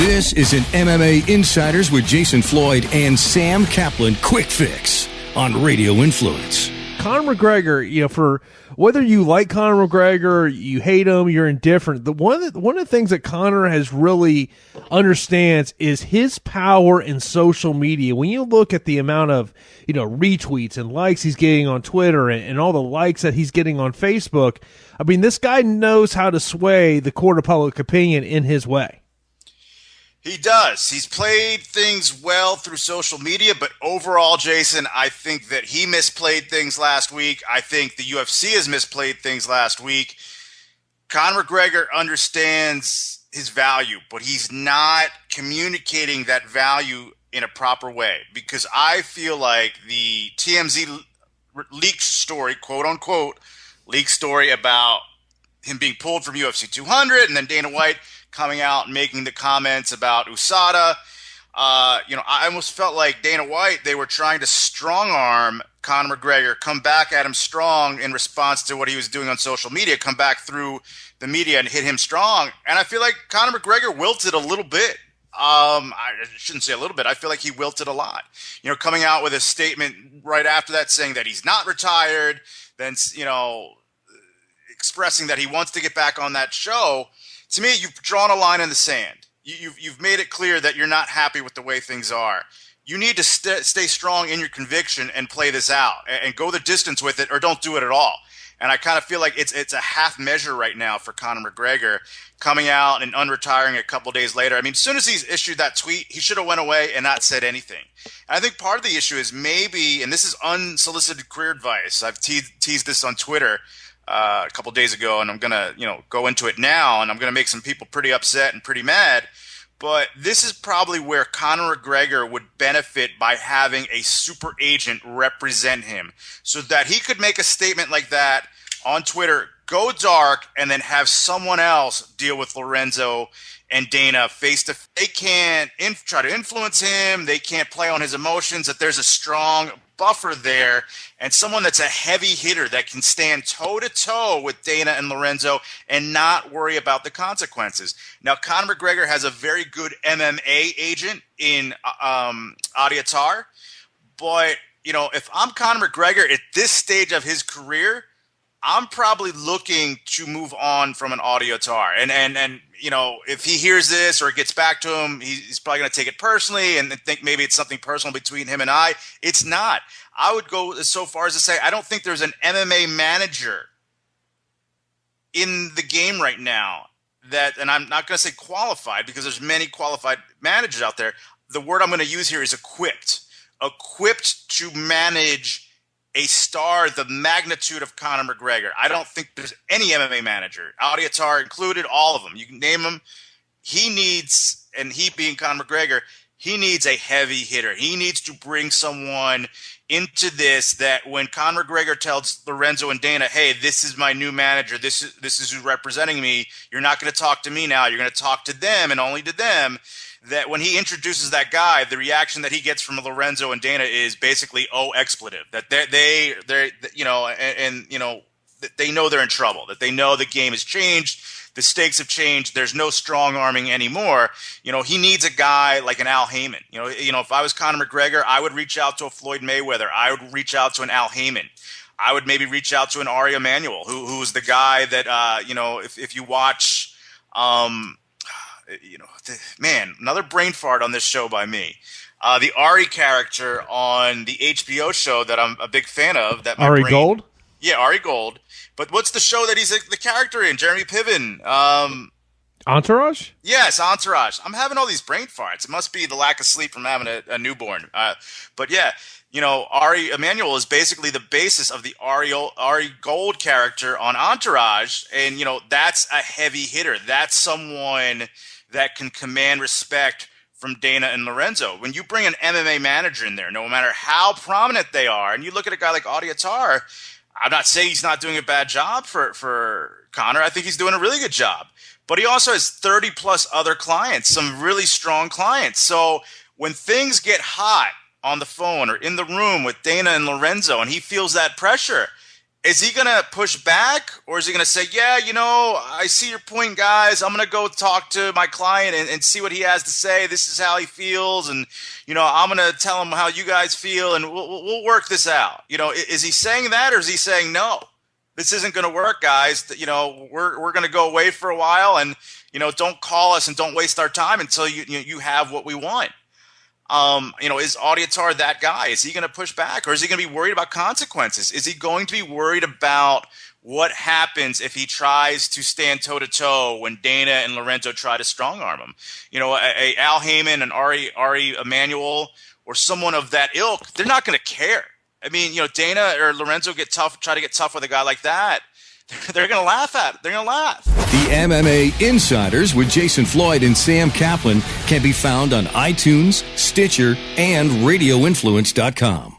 This is an MMA Insiders with Jason Floyd and Sam Caplan Quick Fix on Radio Influence. Conor McGregor, for whether you like Conor McGregor, you hate him, you're indifferent. One of the things that Conor has really understands is his power in social media. When you look at the amount of retweets and likes he's getting on Twitter and all the likes that he's getting on Facebook, I mean, this guy knows how to sway the court of public opinion in his way. He does. He's played things well through social media, but overall, Jason, I think that he misplayed things last week. I think the UFC has misplayed things last week. Conor McGregor understands his value, but he's not communicating that value in a proper way, because I feel like the TMZ leaked story, quote unquote, leaked story about him being pulled from UFC 200 and then Dana White coming out and making the comments about USADA. I almost felt like Dana White, they were trying to strong-arm Conor McGregor, come back at him strong in response to what he was doing on social media, come back through the media and hit him strong. And I feel like Conor McGregor wilted a little bit. I shouldn't say a little bit. I feel like he wilted a lot. Coming out with a statement right after that saying that he's not retired, then, expressing that he wants to get back on that show. To me, you've drawn a line in the sand. You've made it clear that you're not happy with the way things are. You need to stay strong in your conviction and play this out and go the distance with it, or don't do it at all. And I kind of feel like it's a half measure right now for Conor McGregor, coming out and unretiring a couple days later. I mean, as soon as he's issued that tweet, he should have went away and not said anything. And I think part of the issue is maybe, and this is unsolicited career advice, I've teased this on Twitter a couple days ago, and I'm going to, go into it now, and I'm going to make some people pretty upset and pretty mad. But this is probably where Conor McGregor would benefit by having a super agent represent him, so that he could make a statement like that on Twitter, go dark, and then have someone else deal with Lorenzo and Dana face to face. They can't try to influence him. They can't play on his emotions, that there's a strong buffer there, and someone that's a heavy hitter that can stand toe-to-toe with Dana and Lorenzo and not worry about the consequences. Now, Conor McGregor has a very good MMA agent in Adiatar, but, if I'm Conor McGregor at this stage of his career, I'm probably looking to move on from an Adiatar. And if he hears this or it gets back to him, he's probably going to take it personally and think maybe it's something personal between him and I. It's not. I would go so far as to say I don't think there's an MMA manager in the game right now that, and I'm not going to say qualified because there's many qualified managers out there. The word I'm going to use here is equipped to manage a star the magnitude of Conor McGregor. I don't think there's any MMA manager, Adiatar included, all of them. You can name them. He needs, and he being Conor McGregor, he needs a heavy hitter. He needs to bring someone into this that when Conor McGregor tells Lorenzo and Dana, hey, this is my new manager, this is who's representing me, you're not going to talk to me now, you're going to talk to them and only to them, that when he introduces that guy, the reaction that he gets from Lorenzo and Dana is basically, oh, expletive, that they know they're in trouble, that they know the game has changed, the stakes have changed, there's no strong arming anymore. He needs a guy like an Al Heyman. If I was Conor McGregor, I would reach out to a Floyd Mayweather. I would reach out to an Al Heyman. I would maybe reach out to an Ari Emanuel, who's the guy that, if you watch, another brain fart on this show by me. The Ari character on the HBO show that I'm a big fan of. That Ari Gold? Yeah, Ari Gold. But what's the show that he's the character in? Jeremy Piven. Entourage? Yes, Entourage. I'm having all these brain farts. It must be the lack of sleep from having a newborn. But yeah, Ari Emanuel is basically the basis of the Ari Gold character on Entourage. And, that's a heavy hitter. That's someone that can command respect from Dana and Lorenzo. When you bring an MMA manager in there, no matter how prominent they are, and you look at a guy like Adiatar, I'm not saying he's not doing a bad job for Conor. I think he's doing a really good job. But he also has 30-plus other clients, some really strong clients. So when things get hot on the phone or in the room with Dana and Lorenzo and he feels that pressure, is he going to push back, or is he going to say, yeah, I see your point, guys. I'm going to go talk to my client and see what he has to say. This is how he feels. And, I'm going to tell him how you guys feel, and we'll work this out. Is he saying that, or is he saying, no, this isn't going to work, guys? We're going to go away for a while, and, don't call us and don't waste our time until you have what we want. Is Audiatar that guy? Is he going to push back, or is he going to be worried about consequences? Is he going to be worried about what happens if he tries to stand toe-to-toe when Dana and Lorenzo try to strong-arm him? A Al Heyman and Ari Emanuel or someone of that ilk, they're not going to care. I mean, Dana or Lorenzo try to get tough with a guy like that. They're going to laugh at it. They're going to laugh. The MMA Insiders with Jason Floyd and Sam Caplan can be found on iTunes, Stitcher, and RadioInfluence.com.